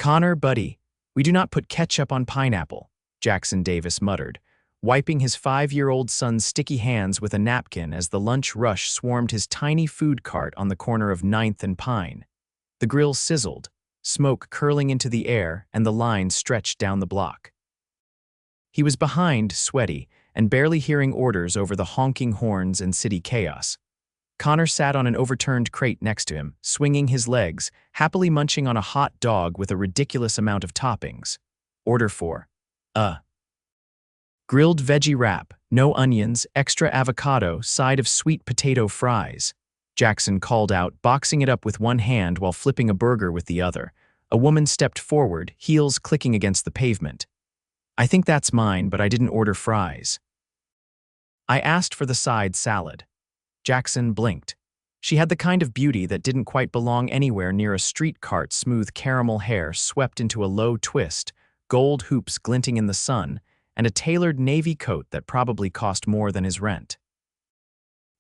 Connor, buddy, we do not put ketchup on pineapple, Jackson Davis muttered, wiping his 5-year-old son's sticky hands with a napkin as the lunch rush swarmed his tiny food cart on the corner of 9th and Pine. The grill sizzled, smoke curling into the air, and the line stretched down the block. He was behind, sweaty, and barely hearing orders over the honking horns and city chaos. Connor sat on an overturned crate next to him, swinging his legs, happily munching on a hot dog with a ridiculous amount of toppings. Order for. Grilled veggie wrap, no onions, extra avocado, side of sweet potato fries. Jackson called out, boxing it up with one hand while flipping a burger with the other. A woman stepped forward, heels clicking against the pavement. I think that's mine, but I didn't order fries. I asked for the side salad. Jackson blinked. She had the kind of beauty that didn't quite belong anywhere near a street cart. Smooth caramel hair swept into a low twist, gold hoops glinting in the sun, and a tailored navy coat that probably cost more than his rent.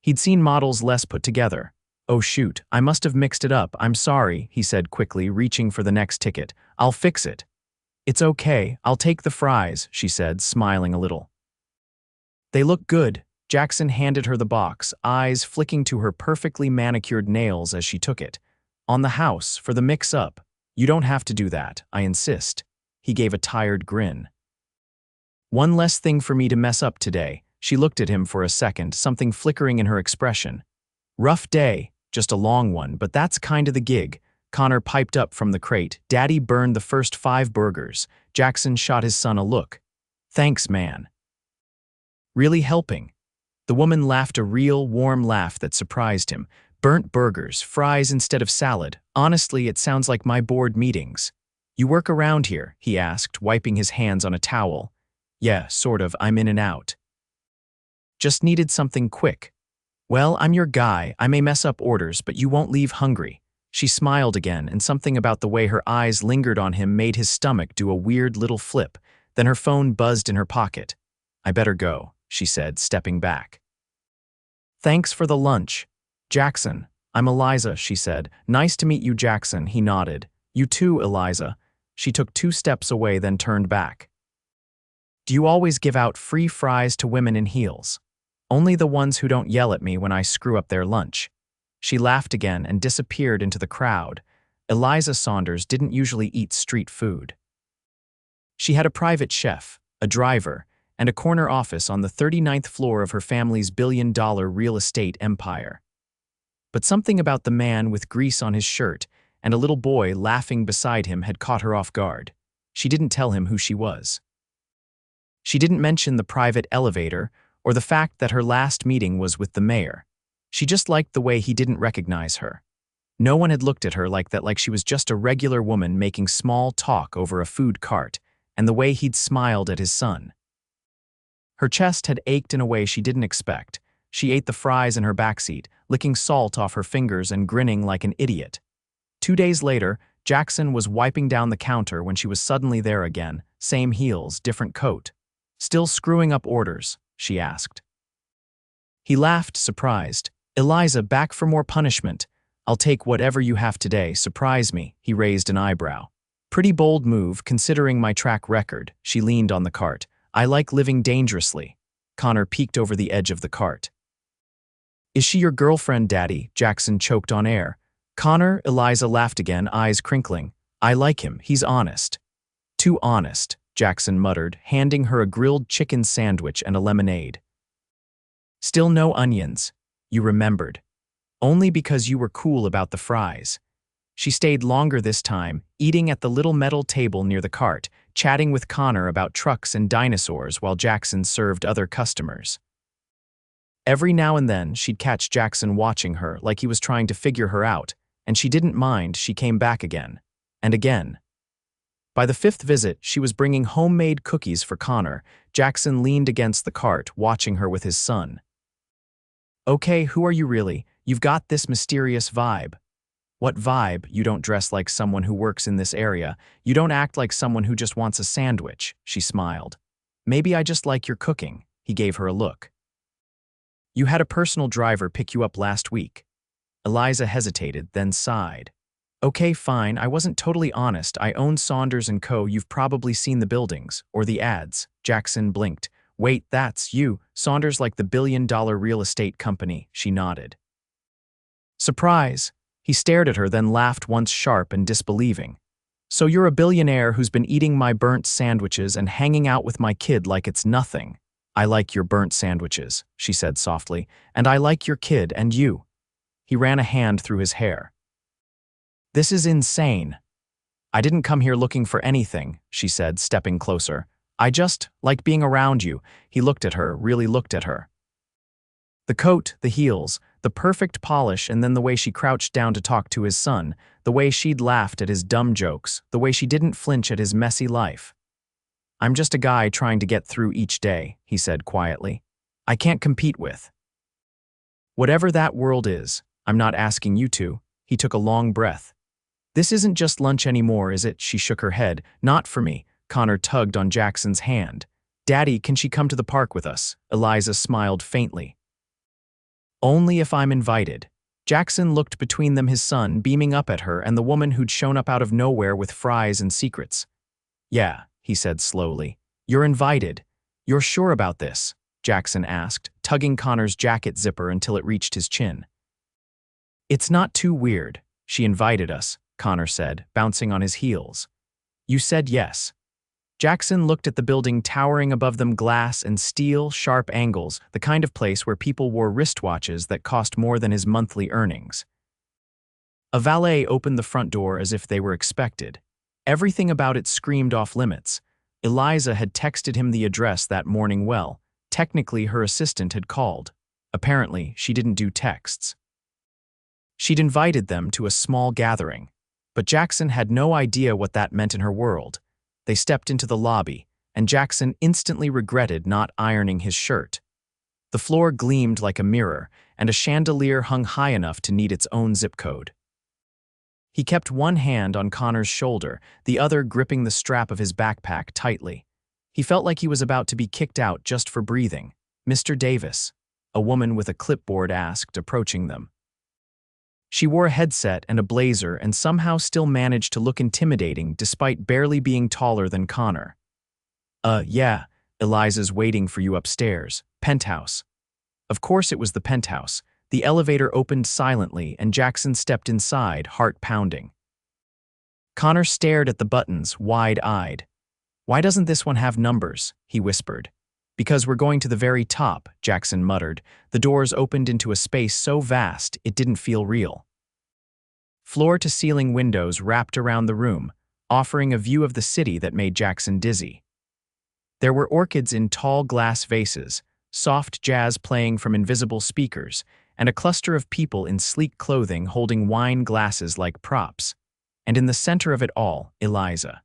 He'd seen models less put together. Oh shoot, I must have mixed it up, I'm sorry, he said quickly, reaching for the next ticket. I'll fix it. It's okay, I'll take the fries, she said, smiling a little. They look good. Jackson handed her the box, eyes flicking to her perfectly manicured nails as she took it. On the house, for the mix-up. You don't have to do that, I insist. He gave a tired grin. One less thing for me to mess up today. She looked at him for a second, something flickering in her expression. Rough day, just a long one, but that's kinda the gig. Connor piped up from the crate. Daddy burned the first 5 burgers. Jackson shot his son a look. Thanks, man. Really helping. The woman laughed a real, warm laugh that surprised him. Burnt burgers, fries instead of salad. Honestly, it sounds like my board meetings. You work around here? He asked, wiping his hands on a towel. Yeah, sort of, I'm in and out. Just needed something quick. Well, I'm your guy. I may mess up orders, but you won't leave hungry. She smiled again, and something about the way her eyes lingered on him made his stomach do a weird little flip. Then her phone buzzed in her pocket. I better go, she said, stepping back. Thanks for the lunch. Jackson. I'm Eliza, she said. Nice to meet you, Jackson, he nodded. You too, Eliza. She took 2 steps away, then turned back. Do you always give out free fries to women in heels? Only the ones who don't yell at me when I screw up their lunch. She laughed again and disappeared into the crowd. Eliza Saunders didn't usually eat street food. She had a private chef, a driver, and a corner office on the 39th floor of her family's billion-dollar real estate empire. But something about the man with grease on his shirt and a little boy laughing beside him had caught her off guard. She didn't tell him who she was. She didn't mention the private elevator or the fact that her last meeting was with the mayor. She just liked the way he didn't recognize her. No one had looked at her like that, like she was just a regular woman making small talk over a food cart, and the way he'd smiled at his son. Her chest had ached in a way she didn't expect. She ate the fries in her backseat, licking salt off her fingers and grinning like an idiot. 2 days later, Jackson was wiping down the counter when she was suddenly there again, same heels, different coat. Still screwing up orders? She asked. He laughed, surprised. Eliza, back for more punishment. I'll take whatever you have today, surprise me. He raised an eyebrow. Pretty bold move, considering my track record. She leaned on the cart. I like living dangerously. Connor peeked over the edge of the cart. Is she your girlfriend, Daddy? Jackson choked on air. Connor, Eliza laughed again, eyes crinkling. I like him, he's honest. Too honest, Jackson muttered, handing her a grilled chicken sandwich and a lemonade. Still no onions. You remembered. Only because you were cool about the fries. She stayed longer this time, eating at the little metal table near the cart, chatting with Connor about trucks and dinosaurs while Jackson served other customers. Every now and then, she'd catch Jackson watching her like he was trying to figure her out, and she didn't mind. She came back again. And again. By the 5th visit, she was bringing homemade cookies for Connor. Jackson leaned against the cart, watching her with his son. Okay, who are you really? You've got this mysterious vibe. What vibe? You don't dress like someone who works in this area. You don't act like someone who just wants a sandwich, she smiled. Maybe I just like your cooking. He gave her a look. You had a personal driver pick you up last week. Eliza hesitated, then sighed. Okay, fine, I wasn't totally honest. I own Saunders & Co. You've probably seen the buildings, or the ads. Jackson blinked. Wait, that's you. Saunders, like the billion-dollar real estate company, she nodded. Surprise! He stared at her, then laughed once sharp and disbelieving. So you're a billionaire who's been eating my burnt sandwiches and hanging out with my kid like it's nothing. I like your burnt sandwiches, she said softly, and I like your kid and you. He ran a hand through his hair. This is insane. I didn't come here looking for anything, she said, stepping closer. I just like being around you. He looked at her, really looked at her. The coat, the heels, the perfect polish, and then the way she crouched down to talk to his son, the way she'd laughed at his dumb jokes, the way she didn't flinch at his messy life. I'm just a guy trying to get through each day, he said quietly. I can't compete with. Whatever that world is, I'm not asking you to. He took a long breath. This isn't just lunch anymore, is it? She shook her head. Not for me. Connor tugged on Jackson's hand. Daddy, can she come to the park with us? Eliza smiled faintly. Only if I'm invited. Jackson looked between them, his son beaming up at her and the woman who'd shown up out of nowhere with fries and secrets. Yeah, he said slowly. You're invited. You're sure about this? Jackson asked, tugging Connor's jacket zipper until it reached his chin. It's not too weird. She invited us, Connor said, bouncing on his heels. You said yes. Jackson looked at the building towering above them, glass and steel, sharp angles, the kind of place where people wore wristwatches that cost more than his monthly earnings. A valet opened the front door as if they were expected. Everything about it screamed off limits. Eliza had texted him the address that morning. Well, technically her assistant had called. Apparently, she didn't do texts. She'd invited them to a small gathering, but Jackson had no idea what that meant in her world. They stepped into the lobby, and Jackson instantly regretted not ironing his shirt. The floor gleamed like a mirror, and a chandelier hung high enough to need its own zip code. He kept one hand on Connor's shoulder, the other gripping the strap of his backpack tightly. He felt like he was about to be kicked out just for breathing. Mr. Davis, a woman with a clipboard asked, approaching them. She wore a headset and a blazer and somehow still managed to look intimidating despite barely being taller than Connor. Yeah, Eliza's waiting for you upstairs. Penthouse. Of course it was the penthouse. The elevator opened silently and Jackson stepped inside, heart pounding. Connor stared at the buttons, wide-eyed. Why doesn't this one have numbers? He whispered. Because we're going to the very top, Jackson muttered. The doors opened into a space so vast it didn't feel real. Floor-to-ceiling windows wrapped around the room, offering a view of the city that made Jackson dizzy. There were orchids in tall glass vases, soft jazz playing from invisible speakers, and a cluster of people in sleek clothing holding wine glasses like props. And in the center of it all, Eliza.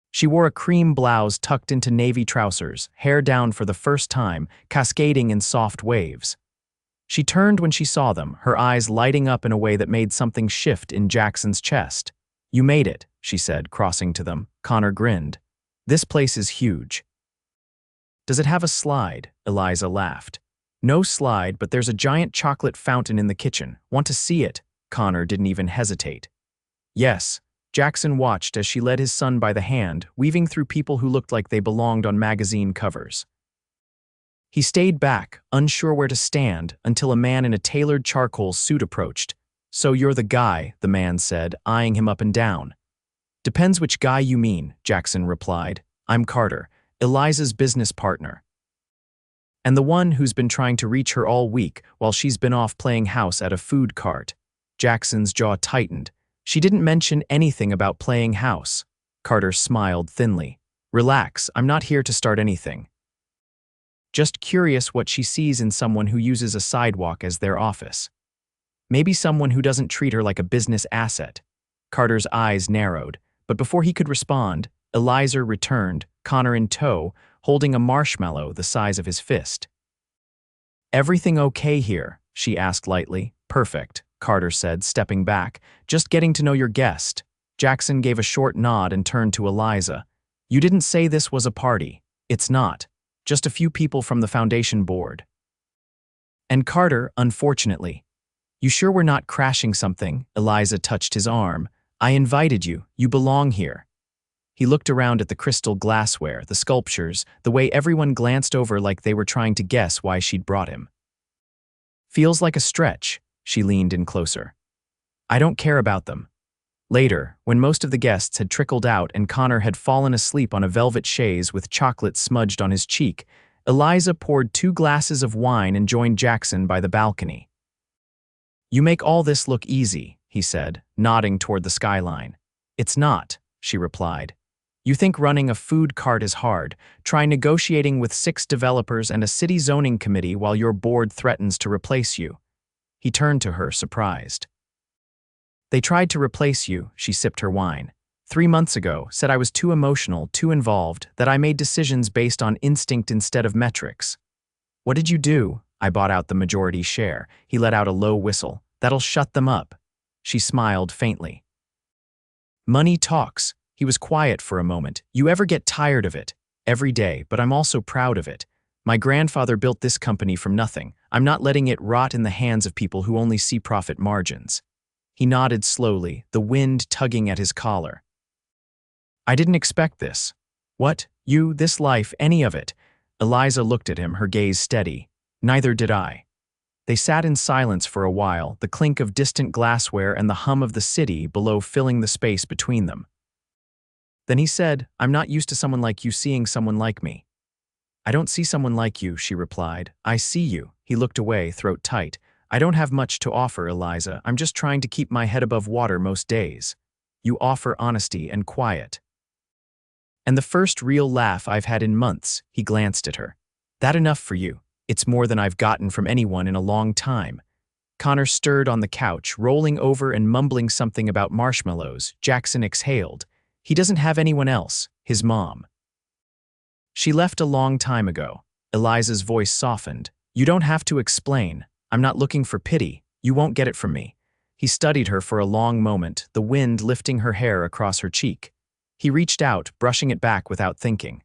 She wore a cream blouse tucked into navy trousers, hair down for the first time, cascading in soft waves. She turned when she saw them, her eyes lighting up in a way that made something shift in Jackson's chest. You made it, she said, crossing to them. Connor grinned. This place is huge. Does it have a slide? Eliza laughed. No slide, but there's a giant chocolate fountain in the kitchen. Want to see it? Connor didn't even hesitate. Yes. Jackson watched as she led his son by the hand, weaving through people who looked like they belonged on magazine covers. He stayed back, unsure where to stand, until a man in a tailored charcoal suit approached. So you're the guy, the man said, eyeing him up and down. Depends which guy you mean, Jackson replied. I'm Carter, Eliza's business partner. And the one who's been trying to reach her all week while she's been off playing house at a food cart. Jackson's jaw tightened. She didn't mention anything about playing house. Carter smiled thinly. Relax, I'm not here to start anything. Just curious what she sees in someone who uses a sidewalk as their office. Maybe someone who doesn't treat her like a business asset. Carter's eyes narrowed, but before he could respond, Eliza returned, Connor in tow, holding a marshmallow the size of his fist. Everything okay here? She asked lightly. Perfect, Carter said, stepping back. Just getting to know your guest. Jackson gave a short nod and turned to Eliza. You didn't say this was a party. It's not. Just a few people from the foundation board. And Carter, unfortunately. You sure we're not crashing something? Eliza touched his arm. I invited you. You belong here. He looked around at the crystal glassware, the sculptures, the way everyone glanced over like they were trying to guess why she'd brought him. Feels like a stretch. She leaned in closer. I don't care about them. Later, when most of the guests had trickled out and Connor had fallen asleep on a velvet chaise with chocolate smudged on his cheek, Eliza poured 2 glasses of wine and joined Jackson by the balcony. You make all this look easy, he said, nodding toward the skyline. It's not, she replied. You think running a food cart is hard, try negotiating with 6 developers and a city zoning committee while your board threatens to replace you. He turned to her, surprised. They tried to replace you, she sipped her wine. 3 months ago, said I was too emotional, too involved, that I made decisions based on instinct instead of metrics. What did you do? I bought out the majority share. He let out a low whistle. That'll shut them up. She smiled faintly. Money talks. He was quiet for a moment. You ever get tired of it? Every day, but I'm also proud of it. My grandfather built this company from nothing. I'm not letting it rot in the hands of people who only see profit margins. He nodded slowly, the wind tugging at his collar. I didn't expect this. What? You, this life, any of it? Eliza looked at him, her gaze steady. Neither did I. They sat in silence for a while, the clink of distant glassware and the hum of the city below filling the space between them. Then he said, I'm not used to someone like you seeing someone like me. I don't see someone like you, she replied. I see you. He looked away, throat tight. I don't have much to offer, Eliza. I'm just trying to keep my head above water most days. You offer honesty and quiet. And the first real laugh I've had in months, he glanced at her. That enough for you? It's more than I've gotten from anyone in a long time. Connor stirred on the couch, rolling over and mumbling something about marshmallows. Jackson exhaled. He doesn't have anyone else, his mom. She left a long time ago. Eliza's voice softened. You don't have to explain. I'm not looking for pity. You won't get it from me. He studied her for a long moment, the wind lifting her hair across her cheek. He reached out, brushing it back without thinking.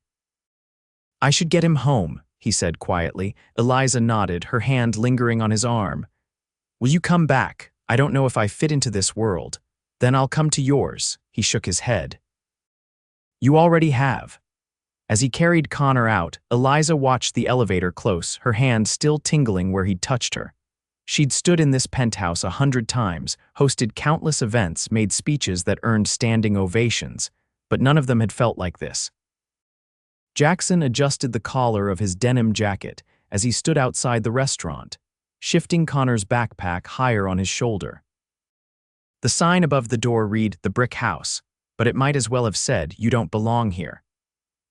I should get him home, he said quietly. Eliza nodded, her hand lingering on his arm. Will you come back? I don't know if I fit into this world. Then I'll come to yours. He shook his head. You already have. As he carried Connor out, Eliza watched the elevator close, her hand still tingling where he'd touched her. She'd stood in this penthouse 100 times, hosted countless events, made speeches that earned standing ovations, but none of them had felt like this. Jackson adjusted the collar of his denim jacket as he stood outside the restaurant, shifting Connor's backpack higher on his shoulder. The sign above the door read, The Brick House, but it might as well have said, You don't belong here.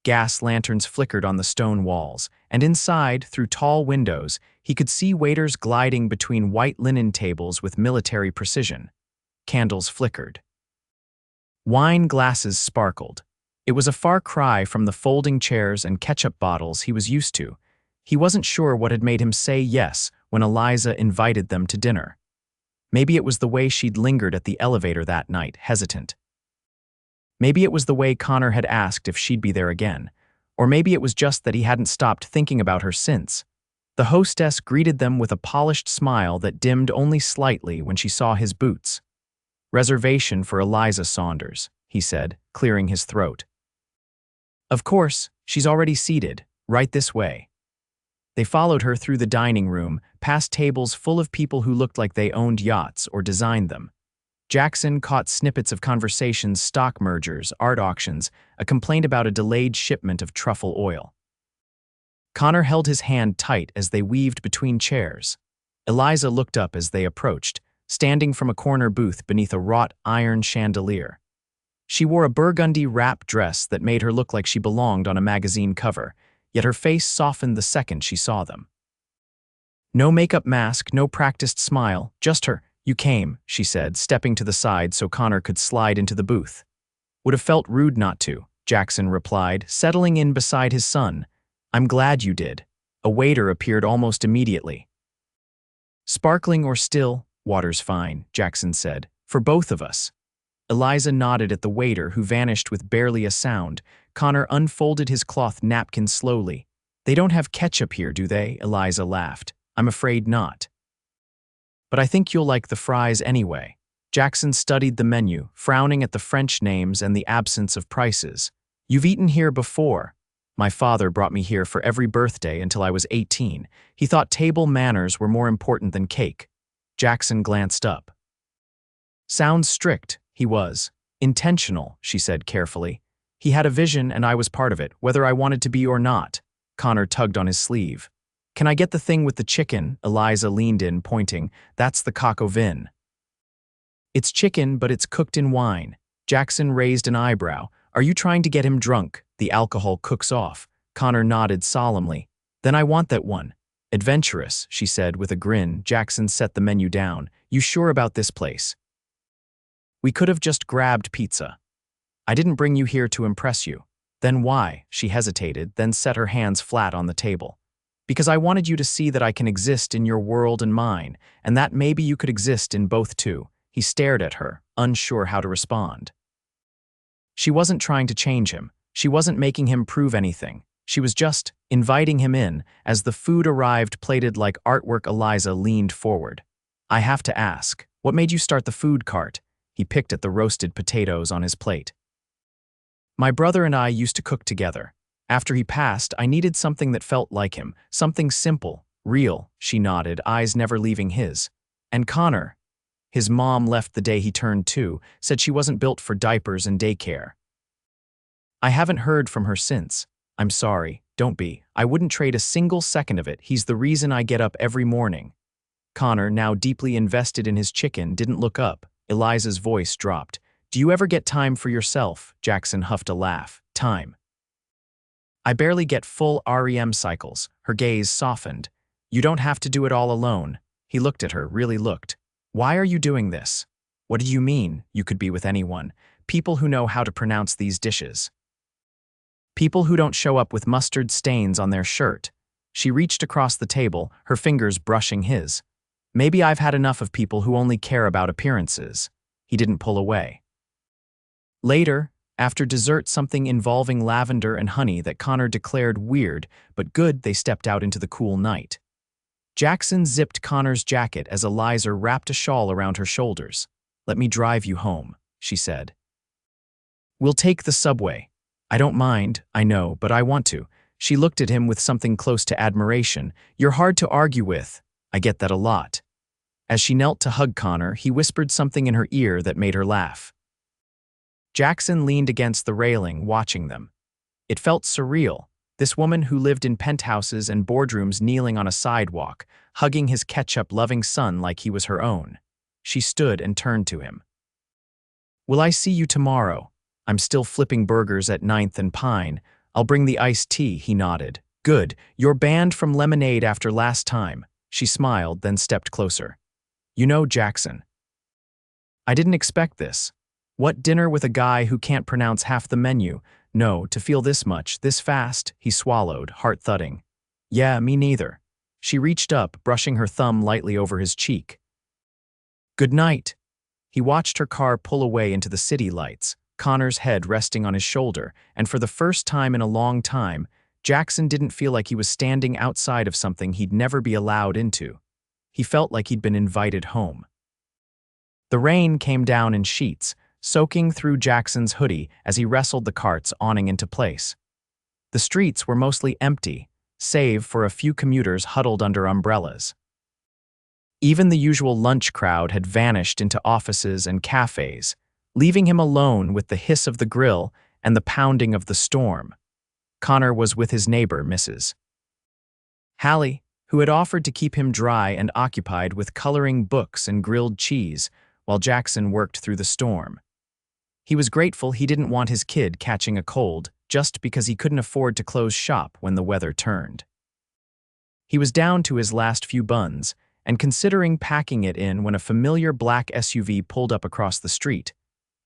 Gas lanterns flickered on the stone walls, and inside, through tall windows, he could see waiters gliding between white linen tables with military precision. Candles flickered. Wine glasses sparkled. It was a far cry from the folding chairs and ketchup bottles he was used to. He wasn't sure what had made him say yes when Eliza invited them to dinner. Maybe it was the way she'd lingered at the elevator that night, hesitant. Maybe it was the way Connor had asked if she'd be there again, or maybe it was just that he hadn't stopped thinking about her since. The hostess greeted them with a polished smile that dimmed only slightly when she saw his boots. Reservation for Eliza Saunders, he said, clearing his throat. Of course, she's already seated, right this way. They followed her through the dining room, past tables full of people who looked like they owned yachts or designed them. Jackson caught snippets of conversations, stock mergers, art auctions, a complaint about a delayed shipment of truffle oil. Connor held his hand tight as they weaved between chairs. Eliza looked up as they approached, standing from a corner booth beneath a wrought iron chandelier. She wore a burgundy wrap dress that made her look like she belonged on a magazine cover, yet her face softened the second she saw them. No makeup mask, no practiced smile, just her. You came, she said, stepping to the side so Connor could slide into the booth. Would have felt rude not to, Jackson replied, settling in beside his son. I'm glad you did. A waiter appeared almost immediately. Sparkling or still, water's fine, Jackson said, for both of us. Eliza nodded at the waiter, who vanished with barely a sound. Connor unfolded his cloth napkin slowly. They don't have ketchup here, do they? Eliza laughed. I'm afraid not. but I think you'll like the fries anyway. Jackson studied the menu, frowning at the French names and the absence of prices. You've eaten here before. My father brought me here for every birthday until I was 18. He thought table manners were more important than cake. Jackson glanced up. Sounds strict, he was. Intentional, she said carefully. He had a vision and I was part of it, whether I wanted to be or not. Connor tugged on his sleeve. Can I get the thing with the chicken? Eliza leaned in, pointing. That's the coq au vin. It's chicken, but it's cooked in wine. Jackson raised an eyebrow. Are you trying to get him drunk? The alcohol cooks off. Connor nodded solemnly. Then I want that one. Adventurous, she said with a grin. Jackson set the menu down. You sure about this place? We could have just grabbed pizza. I didn't bring you here to impress you. Then why? She hesitated, then set her hands flat on the table. Because I wanted you to see that I can exist in your world and mine, and that maybe you could exist in both too. He stared at her, unsure how to respond. She wasn't trying to change him. She wasn't making him prove anything. She was just inviting him in. As the food arrived plated like artwork, Eliza leaned forward. I have to ask, what made you start the food cart? He picked at the roasted potatoes on his plate. My brother and I used to cook together. After he passed, I needed something that felt like him, something simple, real. She nodded, eyes never leaving his. And Connor. His mom left the day he turned 2, said she wasn't built for diapers and daycare. I haven't heard from her since. I'm sorry, don't be. I wouldn't trade a single second of it. He's the reason I get up every morning. Connor, now deeply invested in his chicken, didn't look up. Eliza's voice dropped. Do you ever get time for yourself? Jackson huffed a laugh. Time. I barely get full REM cycles. Her gaze softened. You don't have to do it all alone. He looked at her, really looked. Why are you doing this? What do you mean, you could be with anyone? People who know how to pronounce these dishes. People who don't show up with mustard stains on their shirt. She reached across the table, her fingers brushing his. Maybe I've had enough of people who only care about appearances. He didn't pull away. Later, after dessert, something involving lavender and honey that Connor declared weird, but good, they stepped out into the cool night. Jackson zipped Connor's jacket as Eliza wrapped a shawl around her shoulders. Let me drive you home, she said. We'll take the subway. I don't mind, I know, but I want to. She looked at him with something close to admiration. You're hard to argue with. I get that a lot. As she knelt to hug Connor, he whispered something in her ear that made her laugh. Jackson leaned against the railing, watching them. It felt surreal. This woman who lived in penthouses and boardrooms kneeling on a sidewalk, hugging his ketchup-loving son like he was her own. She stood and turned to him. Will I see you tomorrow? I'm still flipping burgers at 9th and Pine. I'll bring the iced tea, he nodded. Good, you're banned from lemonade after last time. She smiled, then stepped closer. You know, Jackson. I didn't expect this. What dinner with a guy who can't pronounce half the menu? No, to feel this much, this fast, he swallowed, heart thudding. Yeah, me neither. She reached up, brushing her thumb lightly over his cheek. Good night. He watched her car pull away into the city lights, Connor's head resting on his shoulder, and for the first time in a long time, Jackson didn't feel like he was standing outside of something he'd never be allowed into. He felt like he'd been invited home. The rain came down in sheets, soaking through Jackson's hoodie as he wrestled the cart's awning into place. The streets were mostly empty, save for a few commuters huddled under umbrellas. Even the usual lunch crowd had vanished into offices and cafes, leaving him alone with the hiss of the grill and the pounding of the storm. Connor was with his neighbor, Mrs. Hallie, who had offered to keep him dry and occupied with coloring books and grilled cheese while Jackson worked through the storm. He was grateful he didn't want his kid catching a cold just because he couldn't afford to close shop when the weather turned. He was down to his last few buns and considering packing it in when a familiar black SUV pulled up across the street.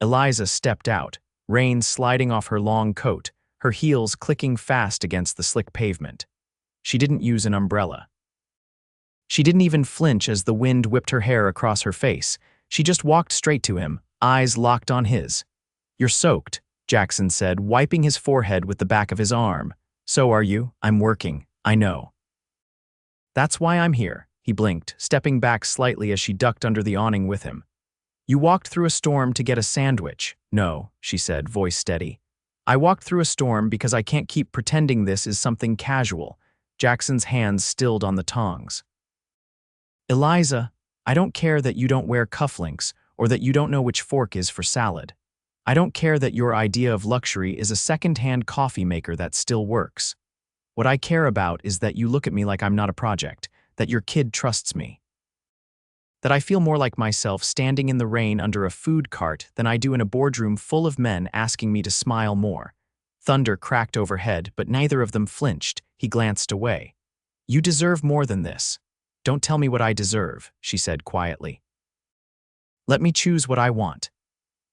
Eliza stepped out, rain sliding off her long coat, her heels clicking fast against the slick pavement. She didn't use an umbrella. She didn't even flinch as the wind whipped her hair across her face. She just walked straight to him, eyes locked on his. You're soaked, Jackson said, wiping his forehead with the back of his arm. So are you. I'm working. I know. That's why I'm here. he blinked, stepping back slightly as she ducked under the awning with him. You walked through a storm to get a sandwich. No, she said, voice steady. I walked through a storm because I can't keep pretending this is something casual. Jackson's hands stilled on the tongs. Eliza, I don't care that you don't wear cufflinks or that you don't know which fork is for salad. I don't care that your idea of luxury is a second-hand coffee maker that still works. What I care about is that you look at me like I'm not a project, that your kid trusts me. That I feel more like myself standing in the rain under a food cart than I do in a boardroom full of men asking me to smile more. Thunder cracked overhead, but neither of them flinched. He glanced away. You deserve more than this. Don't tell me what I deserve, she said quietly. Let me choose what I want.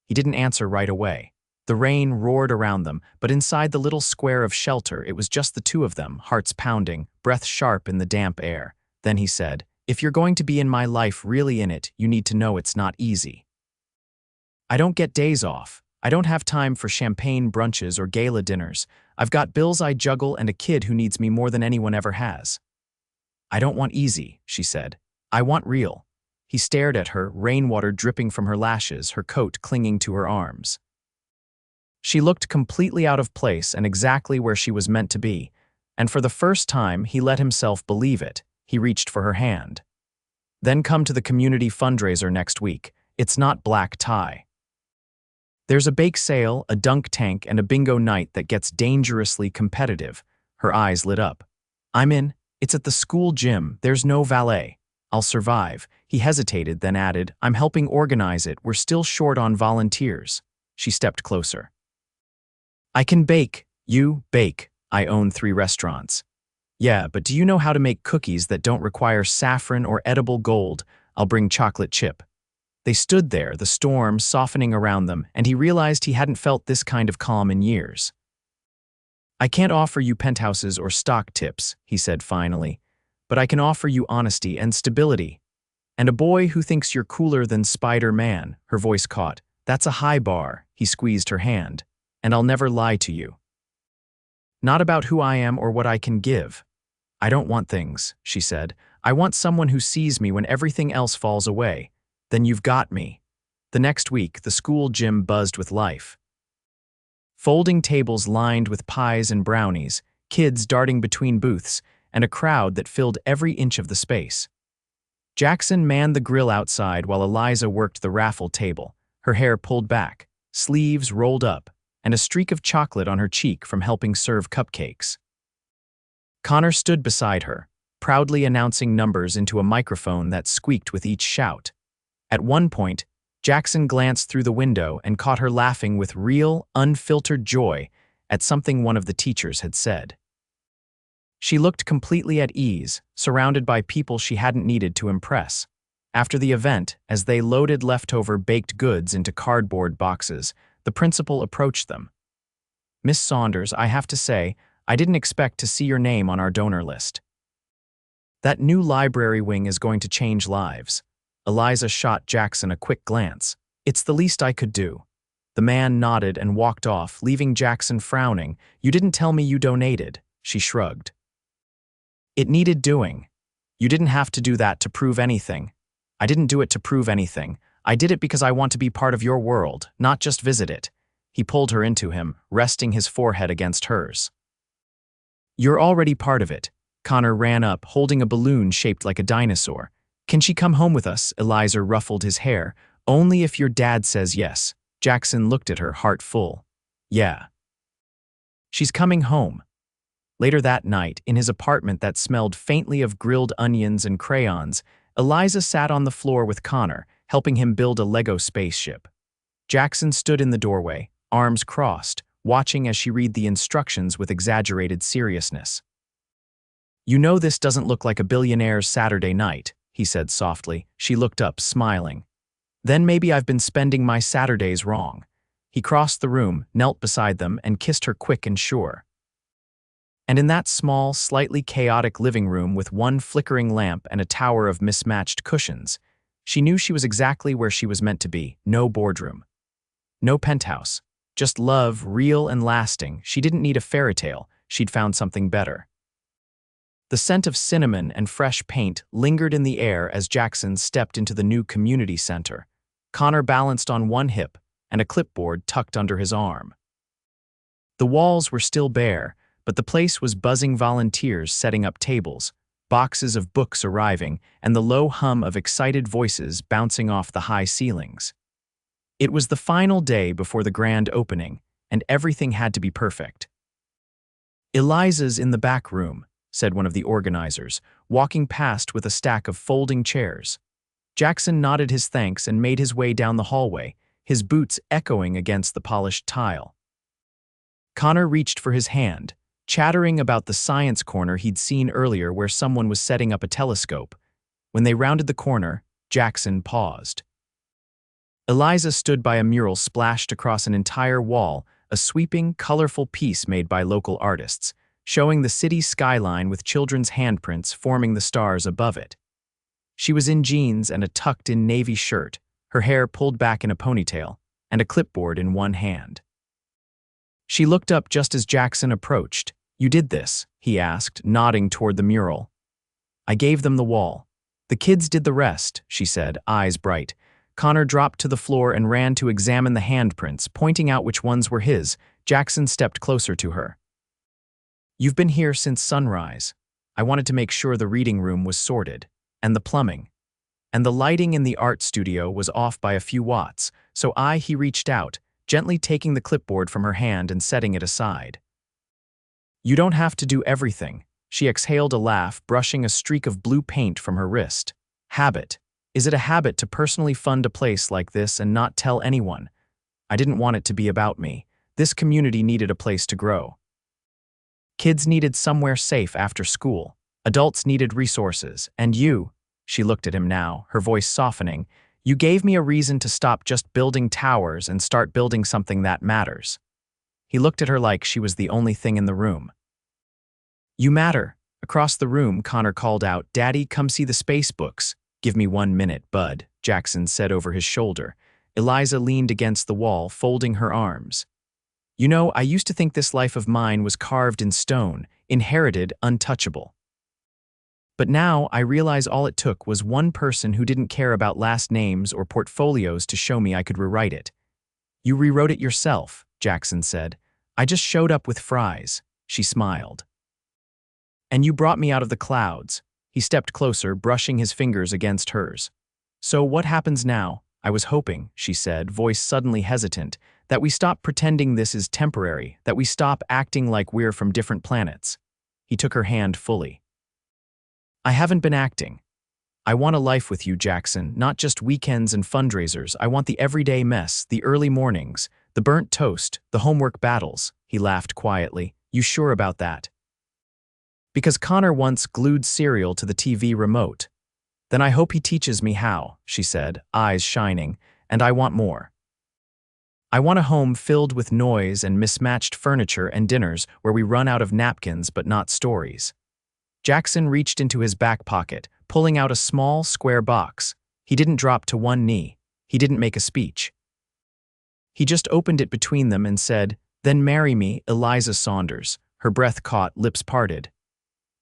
He didn't answer right away. The rain roared around them, but inside the little square of shelter it was just the two of them, hearts pounding, breath sharp in the damp air. Then he said, if you're going to be in my life, really in it, you need to know it's not easy. I don't get days off. I don't have time for champagne brunches or gala dinners. I've got bills I juggle and a kid who needs me more than anyone ever has. I don't want easy, she said. I want real. He stared at her, rainwater dripping from her lashes, her coat clinging to her arms. She looked completely out of place and exactly where she was meant to be, and for the first time he let himself believe it. He reached for her hand. Then come to the community fundraiser next week. It's not black tie. There's a bake sale, a dunk tank, and a bingo night that gets dangerously competitive. Her eyes lit up. I'm in. It's at the school gym. There's no valet. I'll survive. He hesitated, then added, I'm helping organize it. We're still short on volunteers. She stepped closer. I can bake. You bake. I own 3 restaurants. Yeah, but do you know how to make cookies that don't require saffron or edible gold? I'll bring chocolate chip. They stood there, the storm softening around them, and he realized he hadn't felt this kind of calm in years. I can't offer you penthouses or stock tips, he said finally, but I can offer you honesty and stability. And a boy who thinks you're cooler than Spider-Man, her voice caught. That's a high bar, he squeezed her hand. And I'll never lie to you. Not about who I am or what I can give. I don't want things, she said. I want someone who sees me when everything else falls away. Then you've got me. The next week, the school gym buzzed with life. Folding tables lined with pies and brownies, kids darting between booths, and a crowd that filled every inch of the space. Jackson manned the grill outside while Eliza worked the raffle table, her hair pulled back, sleeves rolled up, and a streak of chocolate on her cheek from helping serve cupcakes. Connor stood beside her, proudly announcing numbers into a microphone that squeaked with each shout. At one point, Jackson glanced through the window and caught her laughing with real, unfiltered joy at something one of the teachers had said. She looked completely at ease, surrounded by people she hadn't needed to impress. After the event, as they loaded leftover baked goods into cardboard boxes, the principal approached them. Miss Saunders, I have to say, I didn't expect to see your name on our donor list. That new library wing is going to change lives. Eliza shot Jackson a quick glance. It's the least I could do. The man nodded and walked off, leaving Jackson frowning. You didn't tell me you donated, she shrugged. It needed doing. You didn't have to do that to prove anything. I didn't do it to prove anything. I did it because I want to be part of your world, not just visit it. He pulled her into him, resting his forehead against hers. You're already part of it. Connor ran up, holding a balloon shaped like a dinosaur. Can she come home with us? Eliza ruffled his hair. Only if your dad says yes. Jackson looked at her, heart full. Yeah. She's coming home. Later that night, in his apartment that smelled faintly of grilled onions and crayons, Eliza sat on the floor with Connor, helping him build a Lego spaceship. Jackson stood in the doorway, arms crossed, watching as she read the instructions with exaggerated seriousness. You know this doesn't look like a billionaire's Saturday night, he said softly. She looked up, smiling. Then maybe I've been spending my Saturdays wrong. He crossed the room, knelt beside them, and kissed her quick and sure. And in that small, slightly chaotic living room with one flickering lamp and a tower of mismatched cushions, she knew she was exactly where she was meant to be. No boardroom. No penthouse. Just love, real and lasting. She didn't need a fairy tale. She'd found something better. The scent of cinnamon and fresh paint lingered in the air as Jackson stepped into the new community center. Connor balanced on one hip and a clipboard tucked under his arm. The walls were still bare, but the place was buzzing, volunteers setting up tables, boxes of books arriving, and the low hum of excited voices bouncing off the high ceilings. It was the final day before the grand opening, and everything had to be perfect. "Eliza's in the back room," said one of the organizers, walking past with a stack of folding chairs. Jackson nodded his thanks and made his way down the hallway, his boots echoing against the polished tile. Connor reached for his hand, chattering about the science corner he'd seen earlier where someone was setting up a telescope. When they rounded the corner, Jackson paused. Eliza stood by a mural splashed across an entire wall, a sweeping, colorful piece made by local artists, showing the city's skyline with children's handprints forming the stars above it. She was in jeans and a tucked-in navy shirt, her hair pulled back in a ponytail, and a clipboard in one hand. She looked up just as Jackson approached. "You did this?" he asked, nodding toward the mural. "I gave them the wall. The kids did the rest," she said, eyes bright. Connor dropped to the floor and ran to examine the handprints, pointing out which ones were his. Jackson stepped closer to her. "You've been here since sunrise. I wanted to make sure the reading room was sorted, and the plumbing. And the lighting in the art studio was off by a few watts, so he reached out, gently taking the clipboard from her hand and setting it aside. "You don't have to do everything." She exhaled a laugh, brushing a streak of blue paint from her wrist. "Habit. Is it a habit to personally fund a place like this and not tell anyone? I didn't want it to be about me. This community needed a place to grow. Kids needed somewhere safe after school. Adults needed resources. And you," she looked at him now, her voice softening, "you gave me a reason to stop just building towers and start building something that matters." He looked at her like she was the only thing in the room. "You matter." Across the room, Connor called out, "Daddy, come see the space books." "Give me 1 minute, bud," Jackson said over his shoulder. Eliza leaned against the wall, folding her arms. "You know, I used to think this life of mine was carved in stone, inherited, untouchable. But now I realize all it took was one person who didn't care about last names or portfolios to show me I could rewrite it." "You rewrote it yourself," Jackson said. "I just showed up with fries." She smiled. "And you brought me out of the clouds." He stepped closer, brushing his fingers against hers. "So what happens now?" "I was hoping," she said, voice suddenly hesitant, "that we stop pretending this is temporary, that we stop acting like we're from different planets." He took her hand fully. "I haven't been acting. I want a life with you, Jackson, not just weekends and fundraisers. I want the everyday mess, the early mornings, the burnt toast, the homework battles." He laughed quietly. "You sure about that?" "Because Connor once glued cereal to the TV remote." "Then I hope he teaches me how," she said, eyes shining, "and I want more. I want a home filled with noise and mismatched furniture and dinners where we run out of napkins but not stories." Jackson reached into his back pocket, pulling out a small, square box. He didn't drop to one knee. He didn't make a speech. He just opened it between them and said, "Then marry me, Eliza Saunders." Her breath caught, lips parted.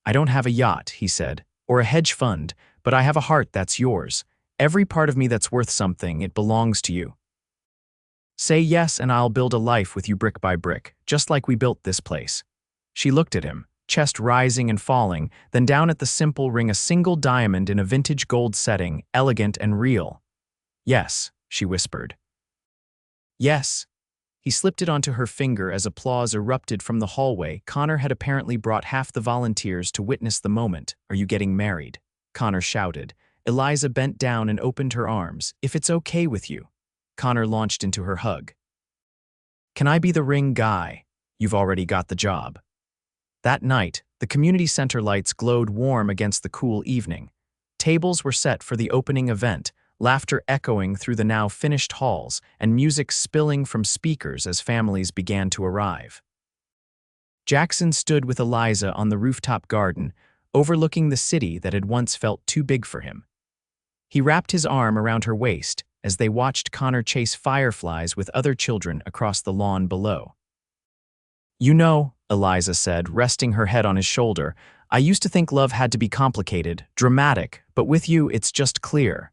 "I don't have a yacht," he said, "or a hedge fund, but I have a heart that's yours. Every part of me that's worth something, it belongs to you. Say yes and I'll build a life with you brick by brick, just like we built this place." She looked at him, chest rising and falling, then down at the simple ring, a single diamond in a vintage gold setting, elegant and real. "Yes," she whispered. "Yes." He slipped it onto her finger as applause erupted from the hallway. Connor had apparently brought half the volunteers to witness the moment. "Are you getting married?" Connor shouted. Eliza bent down and opened her arms. "If it's okay with you." Connor launched into her hug. "Can I be the ring guy?" "You've already got the job." That night, the community center lights glowed warm against the cool evening. Tables were set for the opening event, laughter echoing through the now finished halls, and music spilling from speakers as families began to arrive. Jackson stood with Eliza on the rooftop garden, overlooking the city that had once felt too big for him. He wrapped his arm around her waist as they watched Connor chase fireflies with other children across the lawn below. "You know," Eliza said, resting her head on his shoulder, I used to think love had to be complicated, dramatic, but with you it's just clear.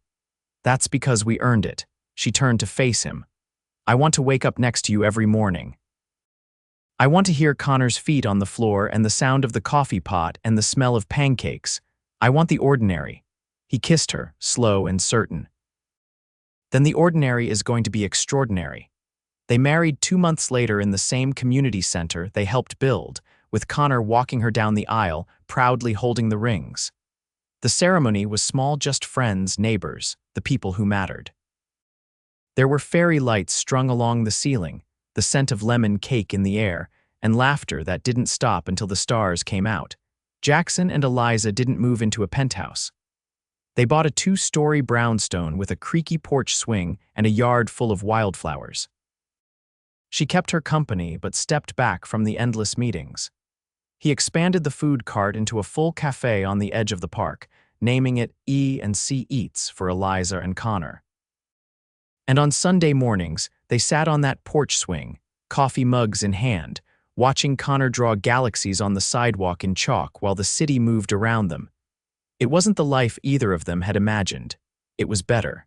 That's because we earned it. She turned to face him. I want to wake up next to you every morning. I want to hear Connor's feet on the floor and the sound of the coffee pot and the smell of pancakes. I want the ordinary. He kissed her, slow and certain. Then the ordinary is going to be extraordinary. They married 2 months later in the same community center they helped build, with Connor walking her down the aisle, proudly holding the rings. The ceremony was small, just friends, neighbors, the people who mattered. There were fairy lights strung along the ceiling, the scent of lemon cake in the air, and laughter that didn't stop until the stars came out. Jackson and Eliza didn't move into a penthouse. They bought a 2-story brownstone with a creaky porch swing and a yard full of wildflowers. She kept her company but stepped back from the endless meetings. He expanded the food cart into a full cafe on the edge of the park, naming it E&C Eats for Eliza and Connor. And on Sunday mornings, they sat on that porch swing, coffee mugs in hand, watching Connor draw galaxies on the sidewalk in chalk while the city moved around them. It wasn't the life either of them had imagined. It was better.